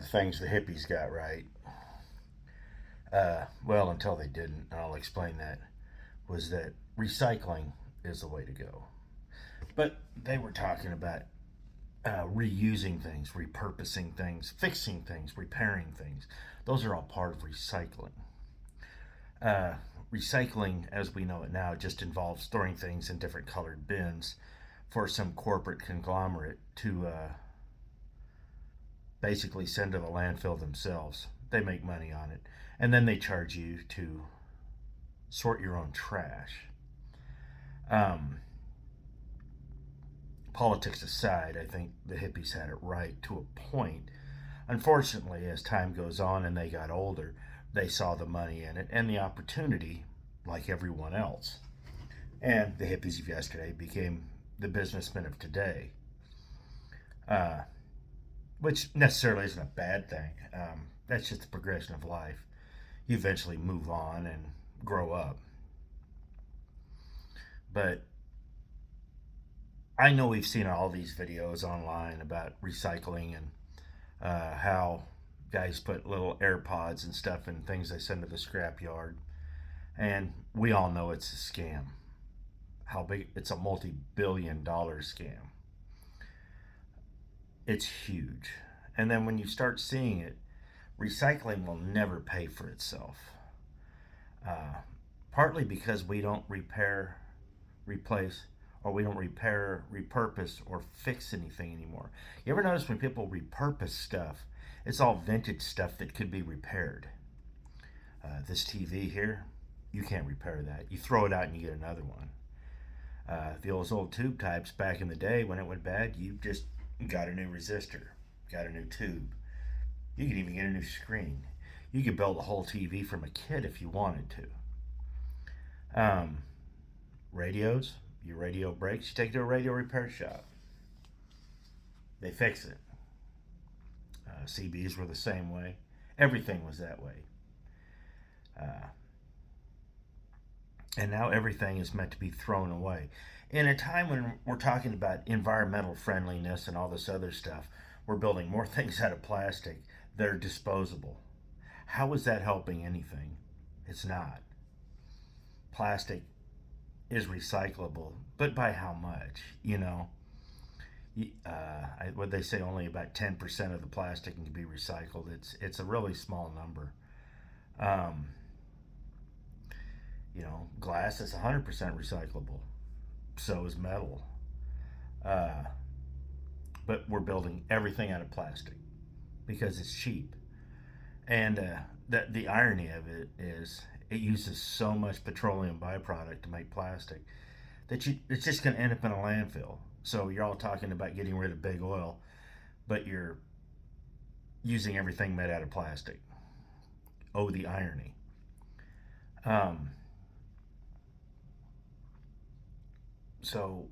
of the things the hippies got right, well, until they didn't, and I'll explain that, was that recycling is the way to go. But they were talking about reusing things, repurposing things, fixing things, repairing things. Those are all part of recycling. Uh, Recycling, as we know it now, just involves throwing things in different colored bins for some corporate conglomerate to basically send to the landfill themselves. They make money on it. And then they charge you to sort your own trash. Um, Politics aside, I think the hippies had it right to a point. Unfortunately, as time goes on and they got older, they saw the money in it and the opportunity, like everyone else. And the hippies of yesterday became the businessmen of today, uh, which necessarily isn't a bad thing. That's just the progression of life. You eventually move on and grow up. But I know we've seen all these videos online about recycling and how guys put little AirPods and stuff in things they send to the scrapyard. And we all know it's a scam. How big? It's a multi-billion-dollar scam. It's huge. And then when you start seeing it, recycling will never pay for itself. Uh, Partly because we don't repair, replace, or we don't repair, repurpose, or fix anything anymore. You ever notice when people repurpose stuff, it's all vintage stuff that could be repaired. This TV here, you can't repair that. You throw it out and you get another one. Those old tube types back in the day when it went bad, you just got a new resistor, got a new tube. You could even get a new screen. You could build a whole TV from a kit if you wanted to. Radios, your radio breaks, you take it to a radio repair shop. They fix it. CBs were the same way. Everything was that way. Uh, and now everything is meant to be thrown away. In a time when we're talking about environmental friendliness and all this other stuff, we're building more things out of plastic that are disposable. How is that helping anything? It's not. Plastic is recyclable, but by how much? What they say, only about 10% of the plastic can be recycled. It's a really small number. Um, Glass is 100% recyclable. So is metal. Uh, but we're building everything out of plastic because it's cheap. And the irony of it is it uses so much petroleum byproduct to make plastic that it's just going to end up in a landfill. So you're all talking about getting rid of big oil, but you're using everything made out of plastic. Oh, the irony. Um, so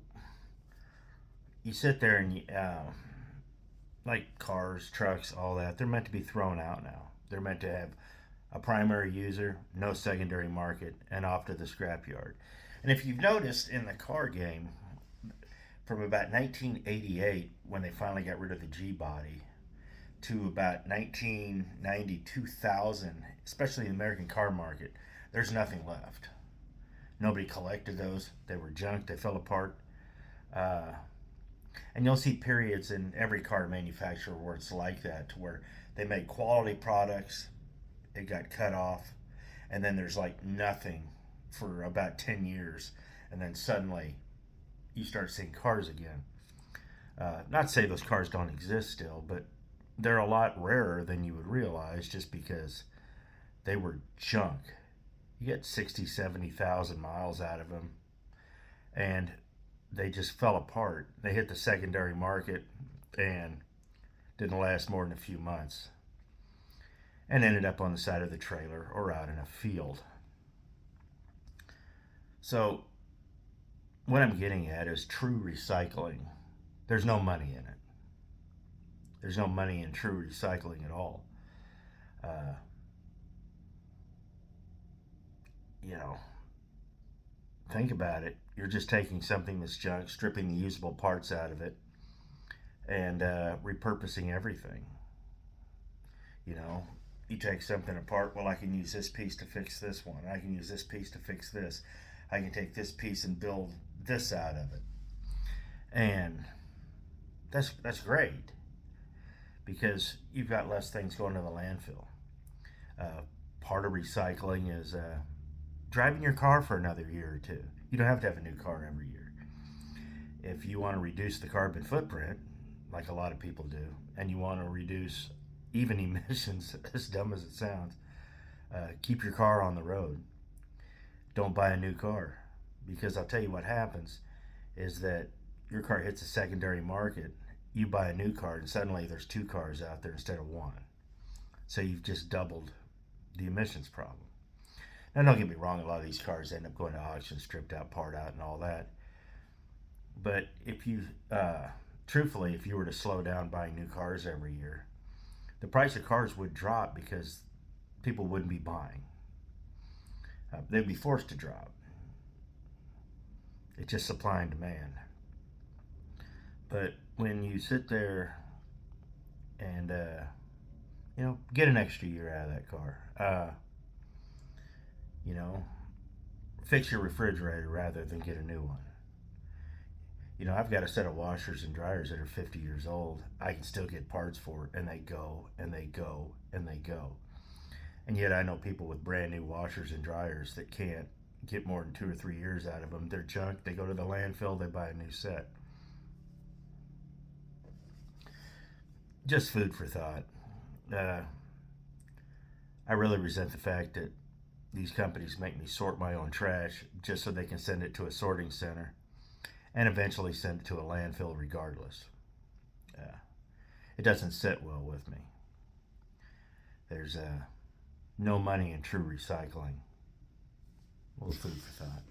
you sit there and like cars, trucks, all that, they're meant to be thrown out now. They're meant to have a primary user, no secondary market, and off to the scrapyard. And if you've noticed in the car game, from about 1988, when they finally got rid of the G body, to about 1990, 2000, especially in the American car market, there's nothing left. Nobody collected those. They were junk. They fell apart. Uh, and you'll see periods in every car manufacturer where it's like that, to where they make quality products, it got cut off, and then there's like nothing for about 10 years, and then suddenly you start seeing cars again. Not to say those cars don't exist still, but they're a lot rarer than you would realize just because they were junk. You get 60, 70,000 miles out of them, and they just fell apart. They hit the secondary market and didn't last more than a few months and ended up on the side of the trailer or out in a field. So, what I'm getting at is true recycling. There's no money in it. There's no money in true recycling at all. Uh, you know, think about it. You're just taking something that's junk, stripping the usable parts out of it, and repurposing everything. You know, you take something apart. Well, I can use this piece to fix this one. I can use this piece to fix this. I can take this piece and build this out of it. And that's great because you've got less things going to the landfill. Uh, Part of recycling is driving your car for another year or two. You don't have to have a new car every year. If you want to reduce the carbon footprint, like a lot of people do, and you want to reduce even emissions, as dumb as it sounds, keep your car on the road. Don't buy a new car, because I'll tell you what happens is that your car hits a secondary market. You buy a new car, and suddenly there's two cars out there instead of one. So you've just doubled the emissions problem. Now, don't get me wrong, a lot of these cars end up going to auction, stripped out, part out, and all that. But if you, truthfully, if you were to slow down buying new cars every year, the price of cars would drop because people wouldn't be buying. They'd be forced to drop. It's just supply and demand. But when you sit there and, get an extra year out of that car, you know, fix your refrigerator rather than get a new one. I've got a set of washers and dryers that are 50 years old. I can still get parts for it, and they go, and they go, and they go. And yet I know people with brand new washers and dryers that can't get more than 2 or 3 years out of them. They're junk. They go to the landfill. They buy a new set. Just food for thought. I really resent the fact that these companies make me sort my own trash just so they can send it to a sorting center and eventually send it to a landfill regardless. It doesn't sit well with me. There's no money in true recycling. A little food for thought.